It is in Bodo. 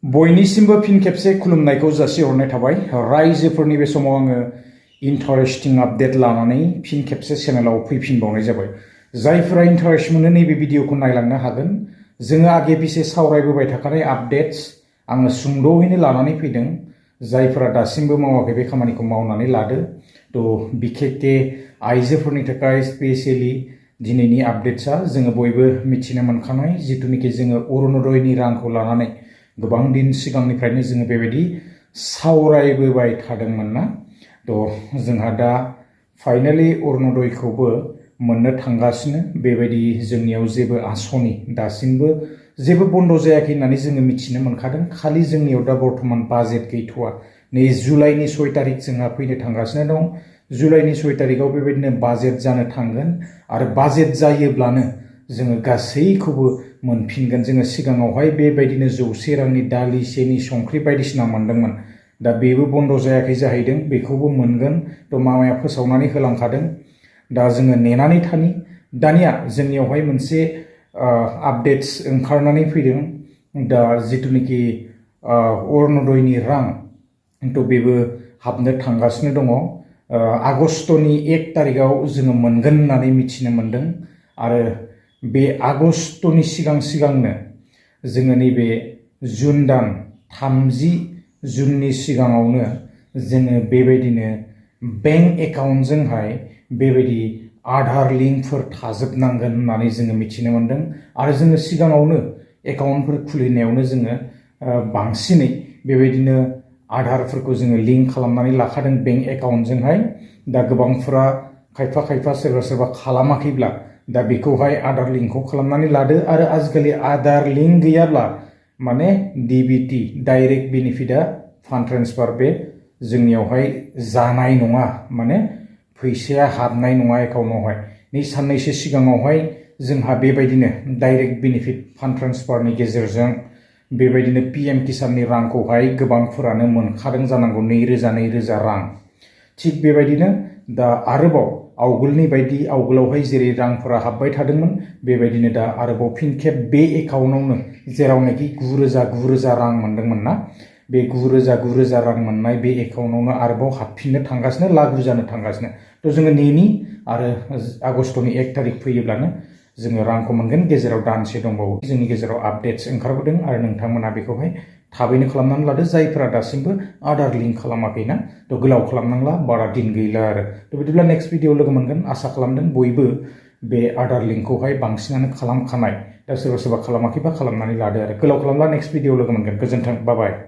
बयनिसिमबो फिन खेबसे खुलुमनायखौ जासिहरनाय थाबाय। रायजोफोरनि बे समाव आङो इन्टारेस्टिं आपडेट लानानै फिन खेबसे चेनेलाव फैफिनबावनाय जाबाय। जायफोरा इन्टारेस्ट मोनो नैबे भिडिअखौ नायलांनो हागोन। जोङो आगे पिछे सावरायबोबाय थाखानाय आपडेट्स आङो सुंद'यैनो लानानै फैदों। जायफोरा दासिमबो मावाखै बे खामानिखौ मावनानै लादो। थ' बिखेखे आइजोफोरनि थाखाय स्पेसियेलि दिनैनि आपडेट्सआ जोङो बयबो मिथिनो मोनखानाय जिथुनिखि जोङो अरुणोदयनि रांखौ लानानै गोबां दिन सिगांनिफ्रायनो जोङो बेबायदि सावरायबोबाय थादोंमोन ना। थ' जोंहा दा फाइनालि अरुणोदयखौबो मोननो थांगासिनो। बेबायदि जोंनियाव जेबो आसनि दासिमबो जेबो बन्द जायाखै होननानै जोङो मिथिनो मोनखादों। खालि जोंनियाव दा बर्तमान बाजेट गैथ'वा। नै जुलाइनि 6 तारिख जोंहा फैनो थांगासिनो दं। जुलाइनि 6 तारिखआव बेबायदिनो बाजेट जानो थांगोन आरो बाजेट जायोब्लानो जोङो गासैखौबो मोनफिनगोन। जोङो सिगाङावहाय बेबायदिनो 100 रांनि दालि सेनि संख्रि बायदिसिना मोनदोंमोन। दा बेबो बन्द जायाखै जाहैदों, बेखौबो मोनगोन। थ' मामाया फोसावनानै होलांखादों। दा जोङो नेनानै थानि। दानिया जोंनियावहाय मोनसे आपडेट्स ओंखारनानै फैदों। दा जिथुनिखि अरुणोदयनि रां थ' बेबो हाबनो थांगासिनो दङ। आगष्टनि 1 तारिखआव जोङो मोनगोन होननानै मिथिनो मोन्दों। आरो बे आगष्टनि सिगांनो जोङो नैबे जुन दान 30 जुननि सिगाङावनो जोङो बेबायदिनो बेंक एकाउन्टजोंहाय बेबायदि आधार लिंकफोर थाजोबनांगोन होननानै जोङो मिथिनो मोन्दों। आरो जोङो सिगाङावनो एकाउन्टफोर खुलिनायावनो जोङो बांसिनै बेबायदिनो आधारफोरखौ जोङो लिंक खालामनानै लाखादों बेंक एकाउन्टजोंहाय। दा गोबांफोरा खायफा सोरबा खालामाखैब्ला दा बेखौहाय आधार लिंकखौ खालामनानै लादो। आरो आजिखालि आधार लिंक गैयाब्ला माने DBT डाइरेक्ट बेनिफिटआ फान्ड ट्रेन्सफार बे जोंनियावहाय जानाय नङा, माने फैसाया हाबनाय नङा एकाउन्टआवहाय। नै साननैसो सिगाङावहाय जोंहा बेबायदिनो डाइरेक्ट बेनिफिट फान्ड ट्रेन्सफारनि गेजेरजों बेबायदिनो PM किसाननि रांखौहाय गोबांफोरानो मोनखादों जानांगौ, 2000 रां। थिग बेबायदिनो दा आरोबाव आवगोलनि बायदि आवगोलावहाय जेरै रांफोरा हाबबाय थादोंमोन बेबायदिनो दा आरोबाव फिन खेब बे एकाउन्टआवनो जेरावनाखि 9000 रां मोनदोंमोन ना, बे 9000 रां मोननाय बे एकाउन्टआवनो आरोबाव हाबफिननो थांगासिनो, लागु जानो थांगासिनो। थ' जोङो नेनि आरो आगष्टनि 1 तारिख फैयोब्लानो जोङो रांखौ मोनगोन। गेजेराव दानसे दंबावो। जोंनि गेजेराव आपडेट्स ओंखारबोदों आरो नोंथांमोना बेखौहाय थाबैनो खालामनानै लादो। जायफोरा दासिमबो आधार लिंक खालामाखैना, थ' गोलाव खालामनांला, बारा दिन गैला आरो। थ' बिदिब्ला नेक्स्ट भिडिअ लोगो मोनगोन आसा खालामदों। बयबो बे आधार लिंकखौहाय बांसिनानो खालामखानाय। दा सोरबा खालामाखैबा खालामनानै लादो आरो। गोलाव खालामला नेक्स्ट भिडिअ लोगो मोनगोन। गोजोन्थों, बाय बाय।